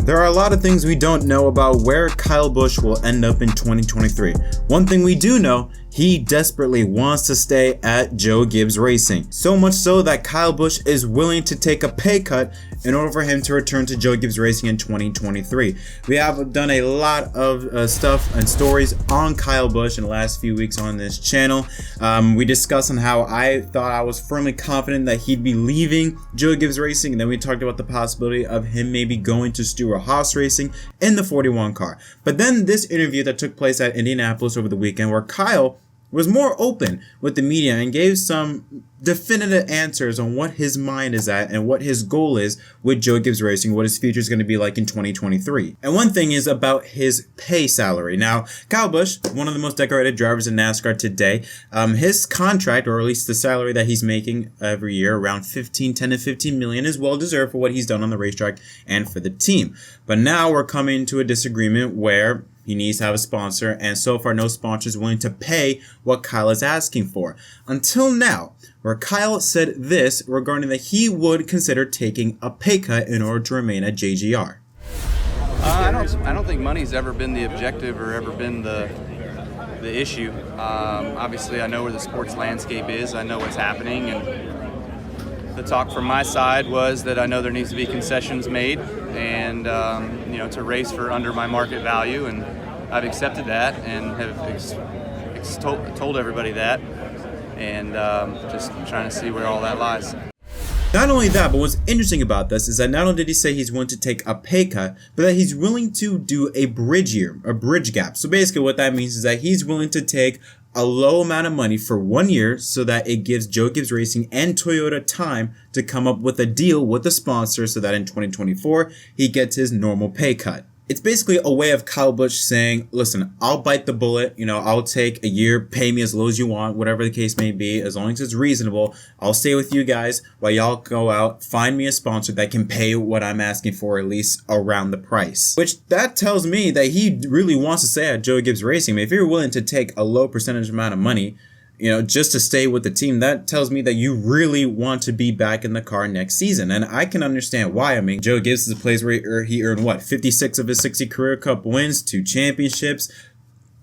There are a lot of things we don't know about where Kyle Busch will end up in 2023. One thing we do know, he desperately wants to stay at Joe Gibbs Racing. So much so that Kyle Busch is willing to take a pay cut in order for him to return to Joe Gibbs Racing in 2023. We have done a lot of stuff and stories on Kyle Busch in the last few weeks on this channel. We discussed on how I thought I was firmly confident that he'd be leaving Joe Gibbs Racing, and then we talked about the possibility of him maybe going to Stewart-Haas Racing in the 41 car. But then this interview that took place at Indianapolis over the weekend, where Kyle was more open with the media and gave some definitive answers on what his mind is at and what his goal is with Joe Gibbs Racing, what his future is going to be like in 2023. And one thing is about his pay salary. Now, Kyle Busch, one of the most decorated drivers in NASCAR today, his contract, or at least the salary that he's making every year, around 10 to 15 million, is well deserved for what he's done on the racetrack and for the team. But now we're coming to a disagreement where he needs to have a sponsor, and so far no sponsor is willing to pay what Kyle is asking for. Until now, where Kyle said this regarding that he would consider taking a pay cut in order to remain at JGR. I don't think money's ever been the objective or ever been the issue. Obviously, I know where the sports landscape is. I know what's happening, and the talk from my side was that I know there needs to be concessions made, and to race for under my market value, and I've accepted that and have told everybody that, and just trying to see where all that lies. Not only that, but what's interesting about this is that not only did he say he's willing to take a pay cut, but that he's willing to do a bridge year, a bridge gap. So basically what that means is that he's willing to take a low amount of money for 1 year so that it gives Joe Gibbs Racing and Toyota time to come up with a deal with the sponsor so that in 2024 he gets his normal pay cut. It's basically a way of Kyle Busch saying, listen, I'll bite the bullet, I'll take a year, pay me as low as you want, whatever the case may be, as long as it's reasonable. I'll stay with you guys while y'all go out, find me a sponsor that can pay what I'm asking for, at least around the price. Which that tells me that he really wants to stay at Joe Gibbs Racing. I mean, if you're willing to take a low percentage amount of money, just to stay with the team, that tells me that you really want to be back in the car next season. And I can understand why. I mean, Joe Gibbs is a place where he earned, 56 of his 60 career cup wins, 2 championships,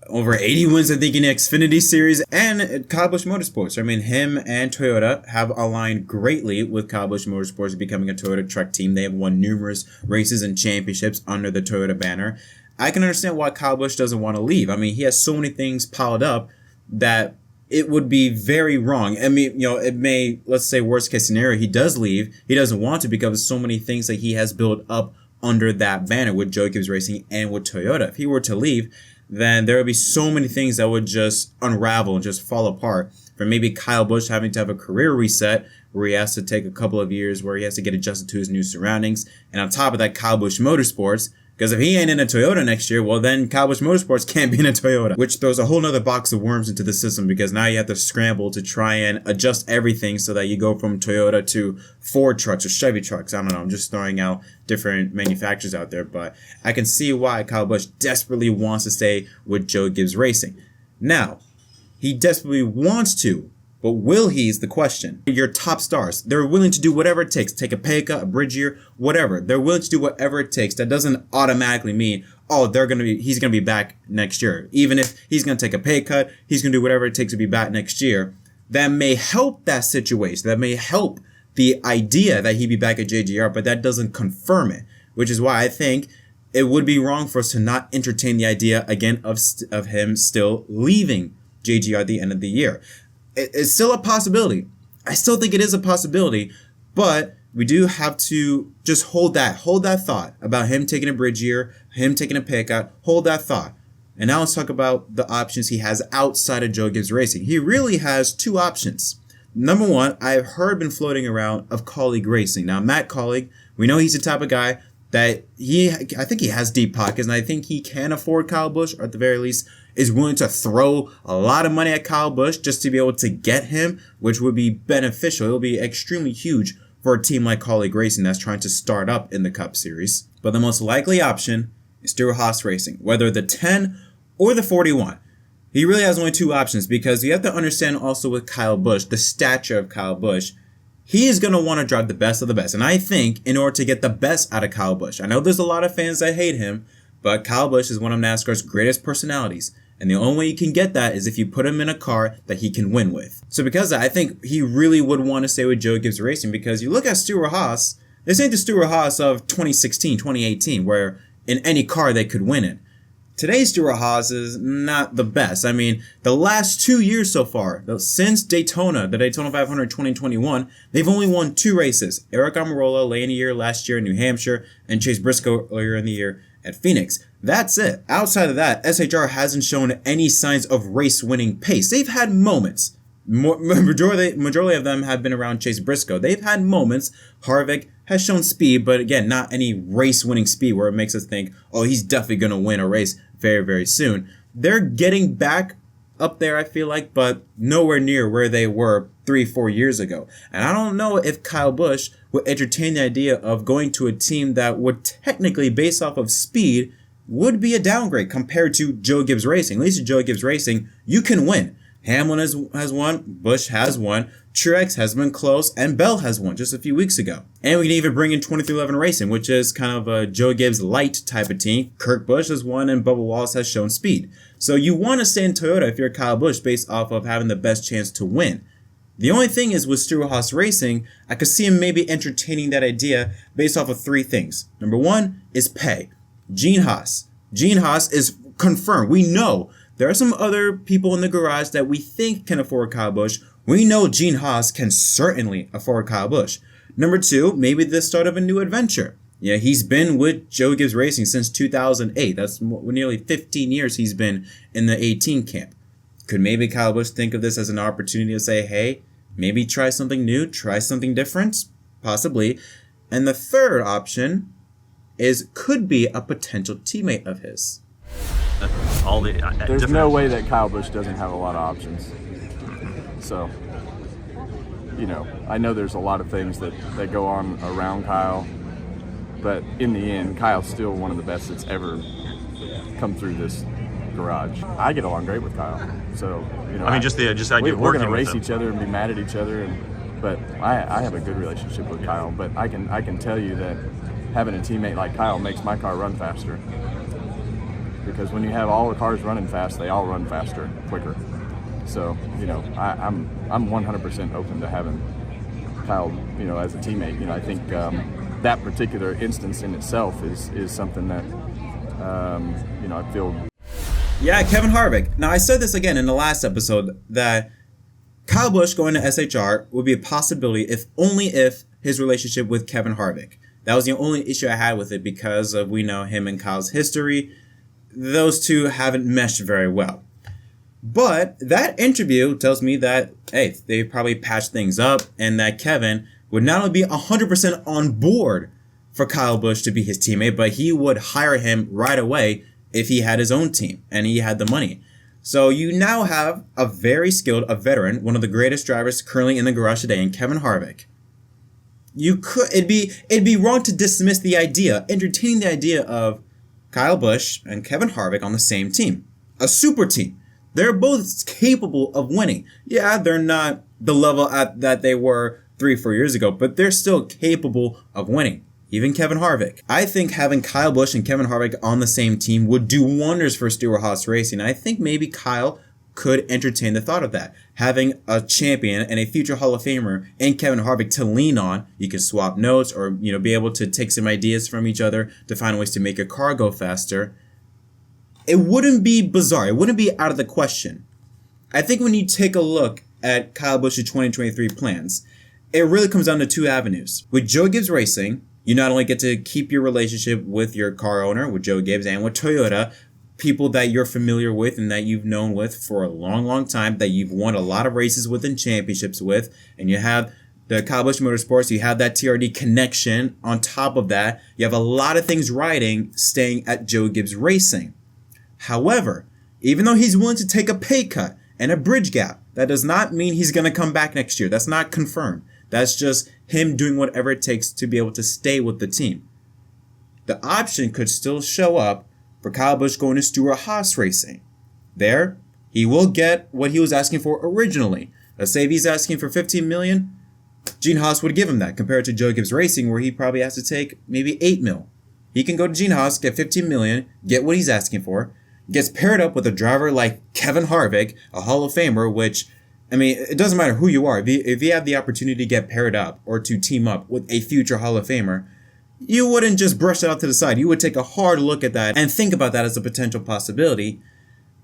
over 80 wins, I think, in the Xfinity Series, and Kyle Busch Motorsports. I mean, him and Toyota have aligned greatly with Kyle Busch Motorsports becoming a Toyota truck team. They have won numerous races and championships under the Toyota banner. I can understand why Kyle Busch doesn't want to leave. I mean, he has so many things piled up that it would be very wrong. I mean, it may, let's say worst case scenario, he does leave. He doesn't want to because of so many things that he has built up under that banner with Joe Gibbs Racing and with Toyota. If he were to leave, then there would be so many things that would just unravel and just fall apart. For maybe Kyle Busch having to have a career reset where he has to take a couple of years where he has to get adjusted to his new surroundings. And on top of that, Kyle Busch Motorsports, because if he ain't in a Toyota next year, well, then Kyle Busch Motorsports can't be in a Toyota, which throws a whole nother box of worms into the system because now you have to scramble to try and adjust everything so that you go from Toyota to Ford trucks or Chevy trucks. I don't know. I'm just throwing out different manufacturers out there, but I can see why Kyle Busch desperately wants to stay with Joe Gibbs Racing. Now, he desperately wants to, but will he is the question. Your top stars, they're willing to do whatever it takes. Take a pay cut, a bridge year, whatever. They're willing to do whatever it takes. That doesn't automatically mean, he's going to be back next year. Even if he's going to take a pay cut, he's going to do whatever it takes to be back next year. That may help that situation. That may help the idea that he'd be back at JGR, but that doesn't confirm it, which is why I think it would be wrong for us to not entertain the idea again of him still leaving JGR at the end of the year. It's still a possibility. I still think it is a possibility, but we do have to just hold that thought about him taking a bridge year, him taking a pay cut. Hold that thought. And now let's talk about the options he has outside of Joe Gibbs Racing. He really has 2 options. Number one, I've been floating around of Colleague Racing. Now, Matt Colleague, we know he's the type of guy that I think he has deep pockets, and I think he can afford Kyle Busch, or at the very least is willing to throw a lot of money at Kyle Busch just to be able to get him, which would be beneficial. It'll be extremely huge for a team like Colleague Racing that's trying to start up in the Cup Series. But the most likely option is Stewart-Haas Racing, whether the 10 or the 41. He really has only 2 options because you have to understand also with Kyle Busch, the stature of Kyle Busch. he is going to want to drive the best of the best. And I think in order to get the best out of Kyle Busch, I know there's a lot of fans that hate him, but Kyle Busch is one of NASCAR's greatest personalities. And the only way you can get that is if you put him in a car that he can win with. So because of that, I think he really would want to stay with Joe Gibbs Racing, because you look at Stewart-Haas, this ain't the Stewart-Haas of 2016, 2018, where in any car they could win it. Today's Stewart-Haas is not the best. I mean, the last 2 years so far, since Daytona, the Daytona 500 2021, they've only won 2 races. Eric Almirola late in the year last year in New Hampshire, and Chase Briscoe earlier in the year at Phoenix. That's it. Outside of that, SHR hasn't shown any signs of race-winning pace. They've had moments. Majority of them have been around Chase Briscoe. They've had moments. Harvick has shown speed, but again, not any race-winning speed where it makes us think, oh, he's definitely going to win a race very, very soon. They're getting back up there, I feel like, but nowhere near where they were 3-4 years ago. And I don't know if Kyle Busch would entertain the idea of going to a team that would technically, based off of speed, would be a downgrade compared to Joe Gibbs Racing. At least at Joe Gibbs Racing, you can win. Hamlin has won, Busch has won, Truex has been close, and Bell has won just a few weeks ago. And we can even bring in 2311 Racing, which is kind of a Joe Gibbs light type of team. Kurt Busch has won, and Bubba Wallace has shown speed. So you want to stay in Toyota if you're Kyle Busch based off of having the best chance to win. The only thing is with Stewart-Haas Racing, I could see him maybe entertaining that idea based off of 3 things. Number 1 is pay. Gene Haas. Gene Haas is confirmed. We know there are some other people in the garage that we think can afford Kyle Busch. We know Gene Haas can certainly afford Kyle Busch. Number 2, maybe the start of a new adventure. Yeah, he's been with Joe Gibbs Racing since 2008. That's nearly 15 years he's been in the 18 camp. Could maybe Kyle Busch think of this as an opportunity to say, hey, maybe try something new, try something different? Possibly. And the third option could be a potential teammate of his. There's no way that Kyle Busch doesn't have a lot of options. So, I know there's a lot of things that go on around Kyle, but in the end, Kyle's still one of the best that's ever come through this garage. I get along great with Kyle, so we're going to race each other and be mad at each other, but I have a good relationship with Kyle. But I can tell you that having a teammate like Kyle makes my car run faster. Because when you have all the cars running fast, they all run faster, quicker. So, I'm 100% open to having Kyle, as a teammate. I think that particular instance in itself is something that, I feel. Yeah, Kevin Harvick. Now, I said this again in the last episode that Kyle Busch going to SHR would be a possibility if his relationship with Kevin Harvick. That was the only issue I had with it because of, we know him and Kyle's history. Those two haven't meshed very well. But that interview tells me that, hey, they probably patched things up and that Kevin would not only be 100% on board for Kyle Busch to be his teammate, but he would hire him right away if he had his own team and he had the money. So you now have a very skilled, a veteran, one of the greatest drivers currently in the garage today, in Kevin Harvick. It'd be wrong to dismiss the idea, entertaining the idea of Kyle Busch and Kevin Harvick on the same team. A super team. They're both capable of winning. Yeah, they're not the level that they were 3-4 years ago, but they're still capable of winning. Even Kevin Harvick. I think having Kyle Busch and Kevin Harvick on the same team would do wonders for Stewart-Haas Racing. I think maybe Kyle could entertain the thought of that. Having a champion and a future Hall of Famer in Kevin Harvick to lean on, you can swap notes or be able to take some ideas from each other to find ways to make your car go faster. It wouldn't be bizarre. It wouldn't be out of the question. I think when you take a look at Kyle Busch's 2023 plans, it really comes down to 2 avenues. With Joe Gibbs Racing, you not only get to keep your relationship with your car owner, with Joe Gibbs, and with Toyota, people that you're familiar with and that you've known with for a long, long time, that you've won a lot of races with and championships with, and you have the Kyle Busch Motorsports, you have that TRD connection. On top of that, you have a lot of things riding staying at Joe Gibbs Racing. However, even though he's willing to take a pay cut and a bridge gap, that does not mean he's going to come back next year. That's not confirmed. That's just him doing whatever it takes to be able to stay with the team. The option could still show up for Kyle Busch going to Stewart-Haas Racing. There, he will get what he was asking for originally. Let's say if he's asking for $15 million, Stewart-Haas would give him that compared to Joe Gibbs Racing, where he probably has to take maybe 8 mil. He can go to Stewart-Haas, get 15 million, get what he's asking for, gets paired up with a driver like Kevin Harvick, a Hall of Famer, which, I mean, it doesn't matter who you are. If you have the opportunity to get paired up or to team up with a future Hall of Famer, you wouldn't just brush it out to the side. You would take a hard look at that and think about that as a potential possibility.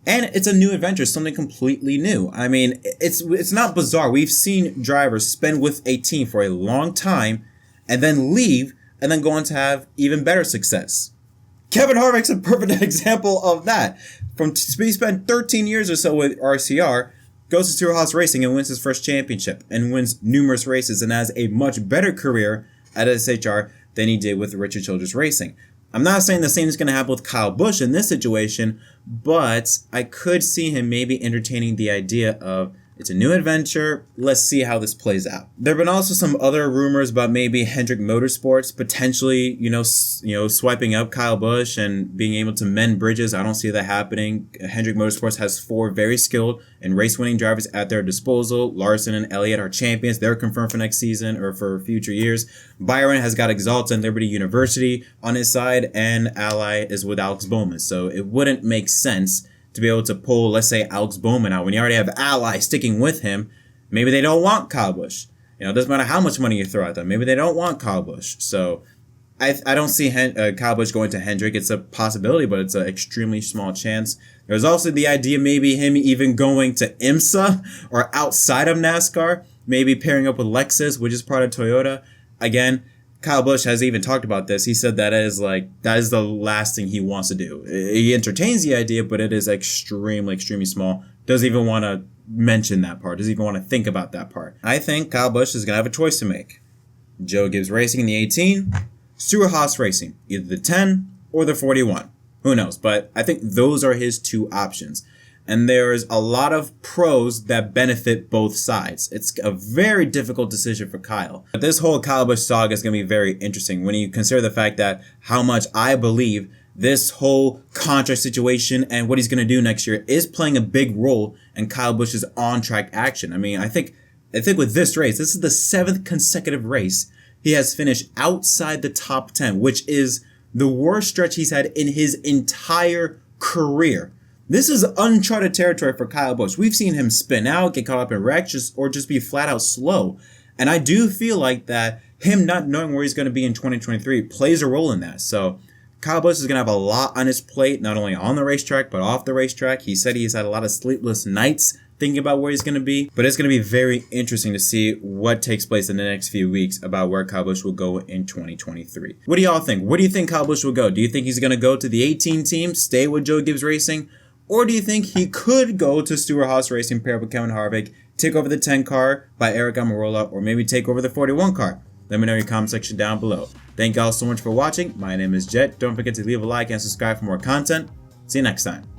And it's a new adventure, something completely new. I mean, it's not bizarre. We've seen drivers spend with a team for a long time and then leave and then go on to have even better success. Kevin Harvick's a perfect example of that. He spent 13 years or so with RCR, goes to Stewart-Haas Racing and wins his first championship and wins numerous races and has a much better career at SHR than he did with Richard Childress Racing. I'm not saying the same is going to happen with Kyle Busch in this situation, but I could see him maybe entertaining the idea of, it's a new adventure, let's see how this plays out. There have been also some other rumors about maybe Hendrick Motorsports potentially, swiping up Kyle Busch and being able to mend bridges. I don't see that happening. Hendrick Motorsports has 4 very skilled and race-winning drivers at their disposal. Larson and Elliott are champions. They're confirmed for next season or for future years. Byron has got Exalta and Liberty University on his side, and Ally is with Alex Bowman. So it wouldn't make sense to be able to pull, let's say, Alex Bowman out when you already have Ally sticking with him. Maybe they don't want Kyle Busch. It doesn't matter how much money you throw at them. Maybe they don't want Kyle Busch. So I don't see Kyle Busch going to Hendrick. It's a possibility, but it's an extremely small chance. There's also the idea maybe him even going to IMSA or outside of NASCAR, maybe pairing up with Lexus, which is part of Toyota. Again, Kyle Busch has even talked about this. He said that is the last thing he wants to do. He entertains the idea, but it is extremely small. Doesn't even want to mention that part. Doesn't even want to think about that part. I think Kyle Busch is going to have a choice to make. Joe Gibbs Racing in the 18, Stewart-Haas Racing, either the 10 or the 41. Who knows? But I think those are his 2 options. And there's a lot of pros that benefit both sides. It's a very difficult decision for Kyle. But this whole Kyle Busch saga is going to be very interesting when you consider the fact that how much I believe this whole contract situation and what he's going to do next year is playing a big role in Kyle Busch's on-track action. I mean, I think with this race, this is the 7th consecutive race he has finished outside the top 10, which is the worst stretch he's had in his entire career. This is uncharted territory for Kyle Busch. We've seen him spin out, get caught up in wrecks, or just be flat out slow. And I do feel like that him not knowing where he's going to be in 2023 plays a role in that. So Kyle Busch is going to have a lot on his plate, not only on the racetrack, but off the racetrack. He said he's had a lot of sleepless nights thinking about where he's going to be. But it's going to be very interesting to see what takes place in the next few weeks about where Kyle Busch will go in 2023. What do y'all think? Where do you think Kyle Busch will go? Do you think he's going to go to the 18 team, stay with Joe Gibbs Racing? Or do you think he could go to Stewart-Haas Racing, pair up with Kevin Harvick, take over the 10 car by Eric Almirola, or maybe take over the 41 car? Let me know in your comment section down below. Thank y'all so much for watching. My name is Jet. Don't forget to leave a like and subscribe for more content. See you next time.